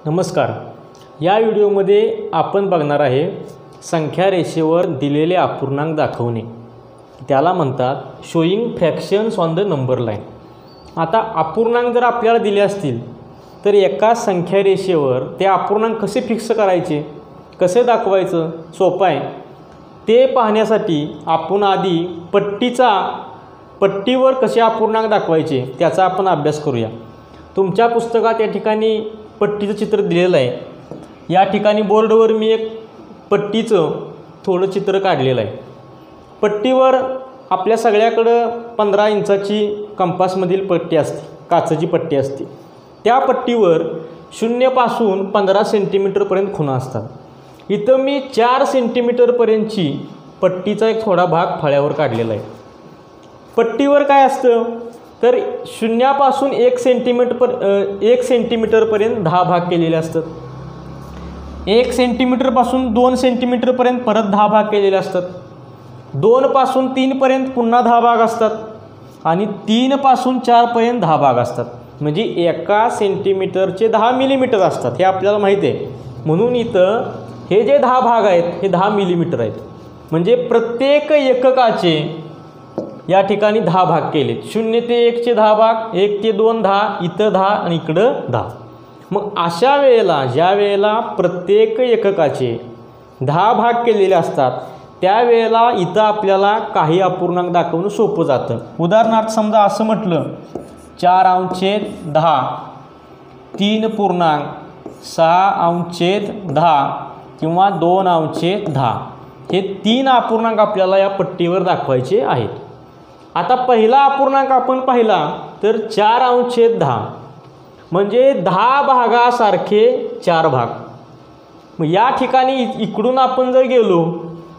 नमस्कार. या व्हिडिओमध्ये आपण बघणार आहे संख्या रेषेवर दिलेले अपूर्णांक दाखवणे. त्याला म्हणतात showing fractions on the number line. आता अपूर्णांक जर आपल्याला दिले असतील तर एका संख्या रेषेवर ते अपूर्णांक कसे फिक्स करायचे, कसे दाखवायचं, सोपं आहे. ते पाहण्यासाठी आपण आधी पट्टीवर कसे अपूर्णांक दाखवायचे त्याचा आपण अभ्यास करूया. तुमच्या पुस्तकात या ठिकाणी पट्टीचं चित्र दिलेलं आहे. या ठिकाणी बोर्डवर मी एक पट्टीचं थोडं चित्र काढलेलं आहे. पट्टीवर आपल्या सगळ्याकडं 15 इंचाची कंपासमधील पट्टी असते, काचेची पट्टी असते. त्या पट्टीवर 0 पासून 15 सेंटीमीटरपर्यंत खुणा असतात. इथं मी 4 सेंटीमीटरपर्यंतची पट्टीचा एक थोडा भाग फळ्यावर काढलेला आहे. पट्टीवर काय असतं तर 0 पासून 1 सेंटीमीटरपर्यंत 10 भाग केलेले असतात. 1 सेंटीमीटरपासून 2 सेंटीमीटरपर्यंत परत 10 भाग केलेले असतात. 2 पासून 3 पर्यंत पुन्हा 10 भाग असतात आणि 3 पासून 4 पर्यंत 10 भाग असतात. म्हणजे 1 सेंटीमीटरचे 10 मिलीमीटर असतात, हे आपल्याला माहिती आहे. म्हणून इथं हे जे 10 भाग आहेत हे 10 मिलीमीटर आहेत. म्हणजे प्रत्येक एककाचे या ठिकाणी 10 भाग केले. 0 ते 1 चे 10 भाग, 1 ते 2 10, इथं 10 आणि इकडं 10. मग अशा वेळेला ज्या वेळेला प्रत्येक एककाचे 10 भाग केलेले असतात त्यावेळेला इथं आपल्याला काही अपूर्णांक दाखवणं सोपं जातं. उदाहरणार्थ समजा असं म्हटलं 4/10, 3.6/10 किंवा 2/10. हे 3 अपूर्णांक आपल्याला या पट्टीवर दाखवायचे आहेत. आता पहिला अपूर्णांक आपण पाहिला तर 4/10 म्हणजे 10 भागासारखे 4 भाग. मग या ठिकाणी इकडून आपण जर गेलो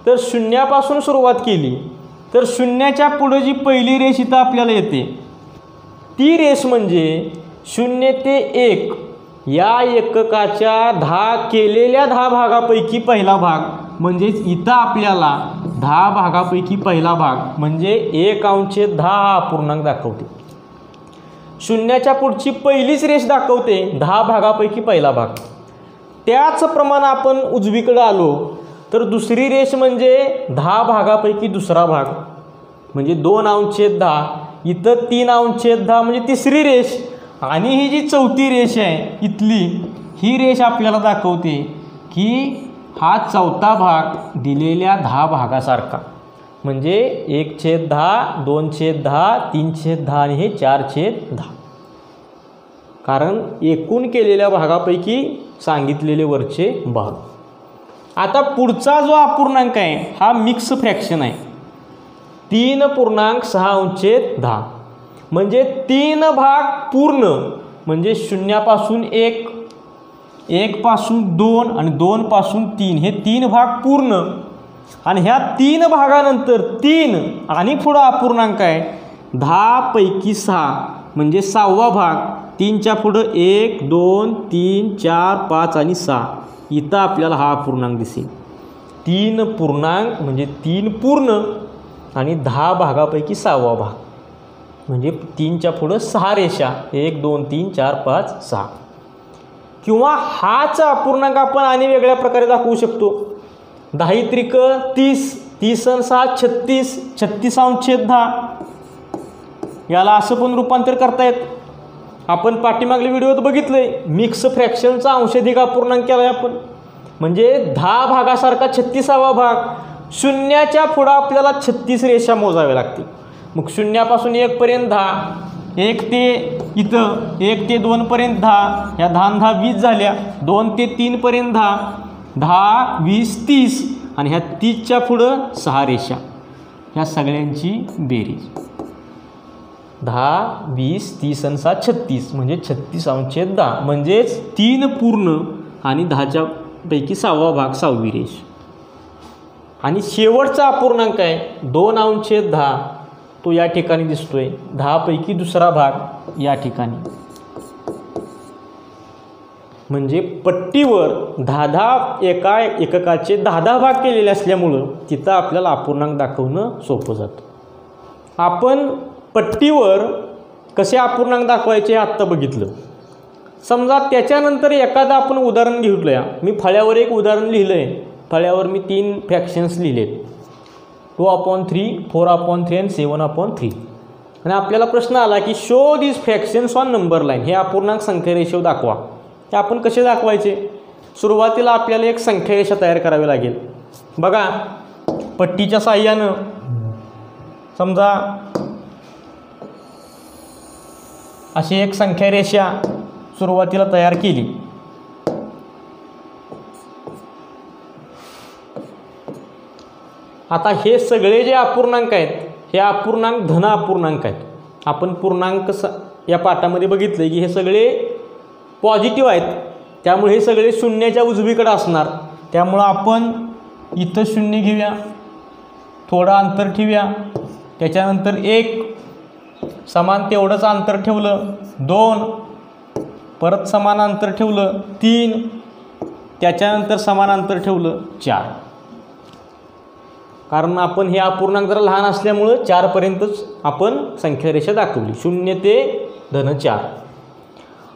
तर 0 पासून सुरुवात केली तर 0च्या पुढे जी पहिली रेष इथं आपल्याला येते ती रेष म्हणजे 0 ते 1 या एककाच्या 10 केलेल्या 10 भागापैकी पहिला भाग. म्हणजेच इथं आपल्याला 10 भागापैकी पहिला भाग म्हणजे 1/10 हा अपूर्णांक दाखवते. 0च्या पुढची पहिलीच रेष दाखवते 10 भागापैकी पहिला भाग. त्याचप्रमाणे आपण उजवीकडे आलो तर दुसरी रेष म्हणजे 10 भागापैकी दुसरा भाग म्हणजे 2/10. इथं 3/10 म्हणजे तिसरी रेष. आणि ही जी चौथी रेष आहे इथली, ही रेष आपल्याला दाखवते की हा चौथा भाग दिलेल्या 10 भागासारखा. म्हणजे 1/10, 2/10, 3/10 आणि हे 4/10. कारण एकूण केलेल्या भागापैकी सांगितलेले वरचे भाग. आता पुढचा जो अपूर्णांक आहे हा मिक्स फ्रॅक्शन आहे. 3.6/10 म्हणजे 3 भाग पूर्ण. म्हणजे 0 पासून 1, 1 पासून 2 आणि 2 पासून 3 हे 3 भाग पूर्ण. आणि ह्या 3 भागानंतर 3 आणि पुढं अपूर्णांक आहे 10 पैकी 6 म्हणजे 6वा भाग. 3च्या पुढं 1, 2, 3, 4, 5 आणि 6. इथं आपल्याला हा अपूर्णांक दिसेल. 3 पूर्णांक म्हणजे 3 पूर्ण आणि 10 भागापैकी 6वा भाग. म्हणजे 3च्या पुढं 6 रेषा 1, 2, 3, 4, 5, 6. किंवा हाच अपूर्णांक आपण आणि वेगळ्या प्रकारे दाखवू शकतो. 10 त्रिक 30, 30 आणि 6 36, 36/10. याला असं पण रूपांतर करता येत. आपण पाठीमागल्या व्हिडिओत बघितलंय मिक्स फ्रॅक्शनचा अंशाधिक अपूर्णांक केला आहे आपण. म्हणजे 10 भागासारखा 36वा भाग. 0च्या पुढं आपल्याला 36 रेषा मोजाव्या लागतील. मग 0 पासून 1 पर्यंत 10, 1 ते इथं 1 ते 2 पर्यंत 10, ह्या 10 आणि 10 20 झाल्या. 2 ते 3 पर्यंत 10, 10, 20, 30 आणि ह्या 30च्या पुढं 6 रेषा. ह्या सगळ्यांची बेरीज 10, 20, 30 आणि 6 36 म्हणजे 36/10. म्हणजेच 3 पूर्ण आणि 10च्या पैकी 6वा भाग 6वी रेष. आणि शेवटचा अपूर्णांक आहे 2/10. तो या ठिकाणी दिसतोय 10 पैकी दुसरा भाग या ठिकाणी. म्हणजे पट्टीवर 10 एका एककाचे 10 भाग केलेले असल्यामुळं तिथं आपल्याला अपूर्णांक दाखवणं सोपं जातं. आपण पट्टीवर कसे अपूर्णांक दाखवायचे आत्ता बघितलं. समजा त्याच्यानंतर एखादं आपण उदाहरण घेऊया. मी फळ्यावर एक उदाहरण लिहिलं आहे. फळ्यावर मी 3 फ्रॅक्शन्स लिहिलेत, 2/3, 4/3 आणि 7/3. आणि आपल्याला प्रश्न आला की show this fractions on number line. हे अपूर्णांक संख्या रेषेवर दाखवा. ते आपण कसे दाखवायचे? सुरुवातीला आपल्याला एक संख्या रेषा तयार करावी लागेल. बघा, पट्टीच्या साहाय्यानं समजा अशी एक संख्या रेषा सुरुवातीला तयार केली. आता हे सगळे जे अपूर्णांक आहेत हे अपूर्णांक धन अपूर्णांक आहेत. आपण पूर्णांक या पाठामध्ये बघितले की हे सगळे पॉझिटिव्ह आहेत, त्यामुळे हे सगळे शून्याच्या उजवीकडे असणार. त्यामुळं आपण इथं 0 घेऊया, थोडं अंतर ठेवूया, त्याच्यानंतर 1 समान तेवढंच अंतर ठेवलं, 2 परत समान अंतर ठेवलं, 3 त्याच्यानंतर समान अंतर ठेवलं, 4. कारण आपण हे अपूर्णांक जरा लहान असल्यामुळं 4 पर्यंतच आपण संख्या रेषा दाखवली, 0 ते धन 4.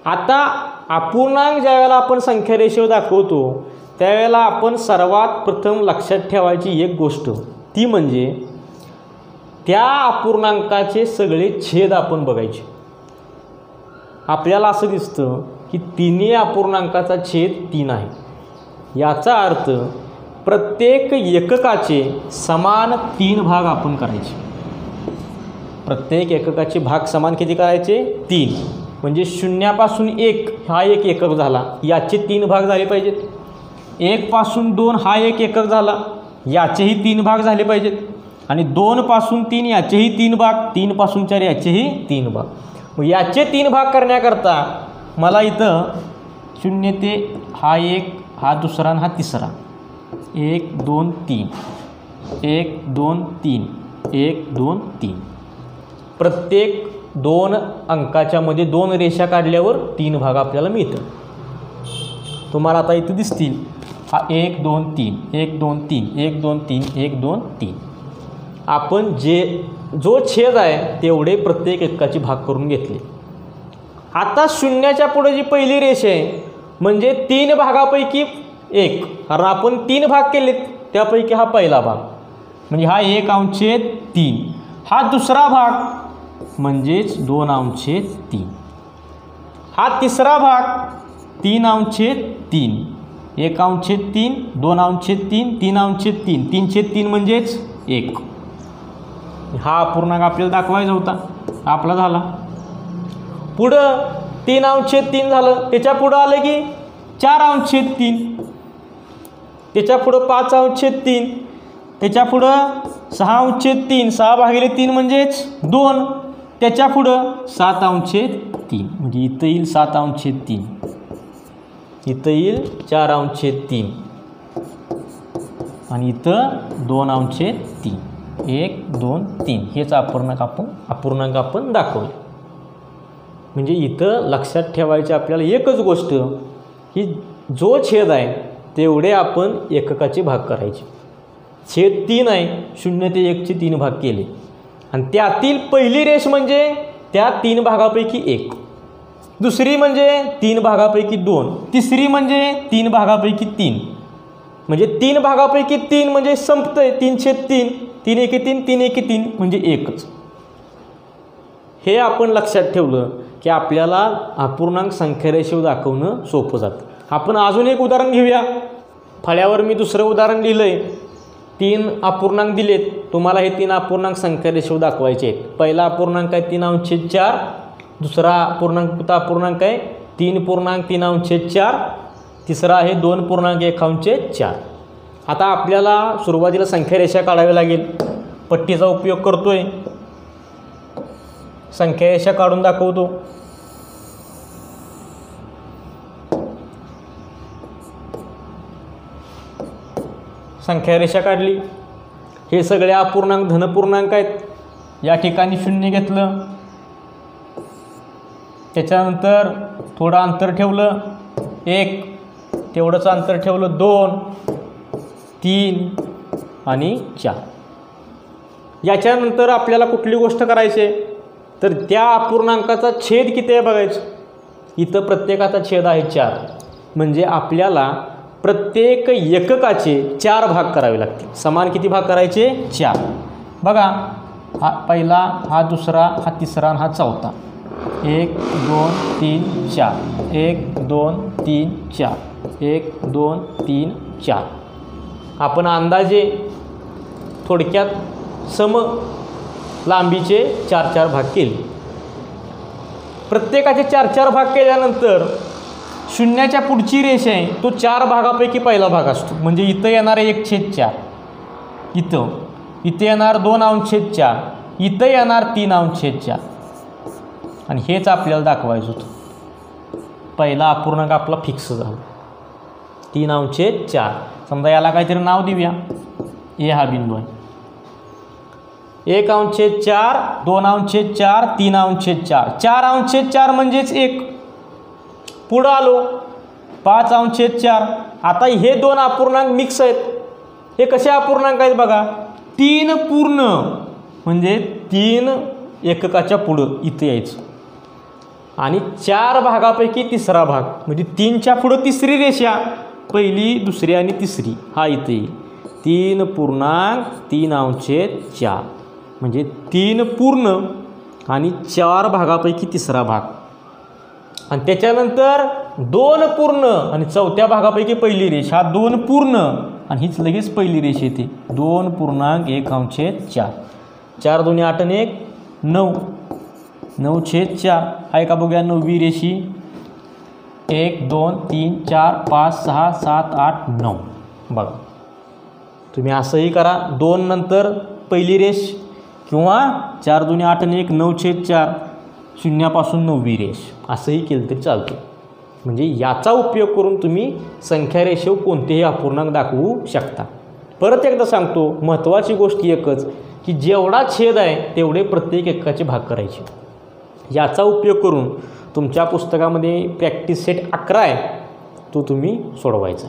आता अपूर्णांक ज्यावेळेला आपण संख्या रेषेवर दाखवतो त्यावेळेला आपण सर्वात प्रथम लक्षात ठेवायची एक गोष्ट, ती म्हणजे त्या अपूर्णांकाचे सगळे छेद आपण बघायचे. आपल्याला असं दिसतं की तिन्ही अपूर्णांकाचा छेद 3 आहे. याचा अर्थ प्रत्येक एककाचे समान 3 भाग आपण करायचे. प्रत्येक एककाचे भाग समान किती करायचे? 3. म्हणजे 0 पासून 1 हा एक एकक झाला, याचे 3 भाग झाले पाहिजेत. 1 पासून 2 हा एक एकक झाला, याचेही 3 भाग झाले पाहिजेत. आणि 2 पासून 3 याचेही 3 भाग, 3 पासून 4 याचेही 3 भाग. मग याचे 3 भाग करण्याकरता मला इथं 0 ते हा 1, हा दुसरा आणि हा तिसरा, 1 2 3, 1 2 3, 1 2 3, प्रत्येक 2 अंकाच्या मध्ये 2 रेषा काढल्यावर 3 भाग आपल्याला मिळतं. तुम्हाला आता इथं दिसतील, हा 1 2 3, 1 2 3, 1 2 3, 1 2 3. आपण जो छेद आहे तेवढे प्रत्येक एककाची भाग करून घेतले. आता 0च्या पुढे जी पहिली रेषा आहे म्हणजे 3 भागापैकी 1, कारण आपण 3 भाग केलेत त्यापैकी हा पहिला भाग म्हणजे हा 1/3. हा दुसरा भाग म्हणजेच 2/3. हा तिसरा भाग 3/3, 1/3, 2/3, 3/3, 3/3 म्हणजेच 1. हा अपूर्णांक आपल्याला दाखवायचा होता, आपला झाला. पुढं 3/3 झालं, त्याच्या पुढं आलं की 4/3, त्याच्या पुढं 5/3, त्याच्या पुढं 6/3, 6/3 म्हणजेच 2, त्याच्या पुढं 7/3, म्हणजे इथं येईल 7/3, इथं येईल 4/3 आणि इथं 2/3. 1 2 3 हेच अपूर्णांक आपण दाखवले. म्हणजे इथं लक्षात ठेवायची आपल्याला एकच गोष्ट की जो छेद आहे तेवढे आपण एककाचे भाग करायचे. छेद 3 आहे, 0 ते 1चे 3 भाग केले आणि त्यातील पहिली रेष म्हणजे त्या 3 भागापैकी 1, दुसरी म्हणजे 3 भागापैकी 2, तिसरी म्हणजे 3 भागापैकी 3, म्हणजे 3 भागापैकी 3 म्हणजे संपतंय 3/3, 3/3, 3/3 म्हणजे 1च. हे आपण लक्षात ठेवलं की आपल्याला अपूर्णांक संख्या रेषेवर दाखवणं सोपं जातं. आपण अजून एक उदाहरण घेऊया. फळ्यावर मी दुसरं उदाहरण लिहिलं आहे. 3 अपूर्णांक दिलेत, तुम्हाला हे 3 अपूर्णांक संख्या रेषेवर दाखवायचे आहेत. पहिला अपूर्णांक आहे 3/4, दुसरा अपूर्णांक आहे 3.3/4, तिसरा आहे 2.1/4. आता आपल्याला सुरुवातीला संख्या रेषा काढावी लागेल. पट्टीचा उपयोग करतोय, संख्या रेषा काढून दाखवतो. संख्या रेषा काढली. हे सगळे अपूर्णांक धनपूर्णांक आहेत. या ठिकाणी 0 घेतलं, त्याच्यानंतर थोडं अंतर ठेवलं, 1 तेवढंच अंतर ठेवलं, 2 3 आणि 4. याच्यानंतर आपल्याला कुठली गोष्ट करायची आहे तर त्या अपूर्णांकाचा छेद किती आहे बघायचं. इथं प्रत्येकाचा छेद आहे 4, म्हणजे आपल्याला प्रत्येक एककाचे 4 भाग करावे लागतील. समान किती भाग करायचे? 4. बघा, हा पहिला, हा दुसरा, हा तिसरा आणि हा चौथा. 1 2 3 4, 1 2 3 4, 1 2 3 4. आपण अंदाजे थोडक्यात सम लांबीचे 4-4 भाग केले. प्रत्येकाचे 4-4 भाग केल्यानंतर शून्याच्या पुढची रेषा आहे तो 4 भागापैकी पहिला भाग असतो. म्हणजे इथं येणार 1/4, इथं येणार 2/4, इथं येणार 3/4. आणि हेच आपल्याला दाखवायचं होतं. पहिला अपूर्णांक आपला फिक्स झाला 3/4. समजा याला काहीतरी नाव देऊया. ए हा बिंदू आहे. 1/4, 2/4, 3/4. 4/4 म्हणजेच 1. पुढं आलो 5/4. आता हे 2 अपूर्णांक मिक्स आहेत. हे कसे अपूर्णांक आहेत बघा. 3 पूर्ण म्हणजे 3 एककाच्या पुढं इथं यायचं. आणि 4 भागापैकी तिसरा भाग म्हणजे 3च्या पुढं तिसरी रेषा, पहिली, दुसरी आणि तिसरी, हा इथे येईल. 3.3/4 म्हणजे 3 पूर्ण आणि 4 भागापैकी तिसरा भाग. आणि त्याच्यानंतर 2 पूर्ण आणि चौथ्या भागापैकी पहिली रेष. हा 2 पूर्ण आणि हीच लगेच पहिली रेष येते. 2.1/4. 4 2 8 आणि 1 9. 9/4 आहे का बघूया. 9वी रेषी. 1 2 3 4 5 6 7 8 9. बघा, तुम्ही असंही करा. 2 नंतर पहिली रेष किंवा 4 2 8 आणि 1 9/4 शून्यापासून 9वी रेष असंही केलं तरी चालतं. म्हणजे याचा उपयोग करून तुम्ही संख्या रेषेवर कोणतेही अपूर्णांक दाखवू शकता. परत एकदा सांगतो, महत्त्वाची गोष्ट एकच की जेवढा छेद आहे तेवढे प्रत्येक एककाचे भाग करायचे. याचा उपयोग करून तुमच्या पुस्तकामध्ये प्रॅक्टिस सेट 11 आहे तो तुम्ही सोडवायचा.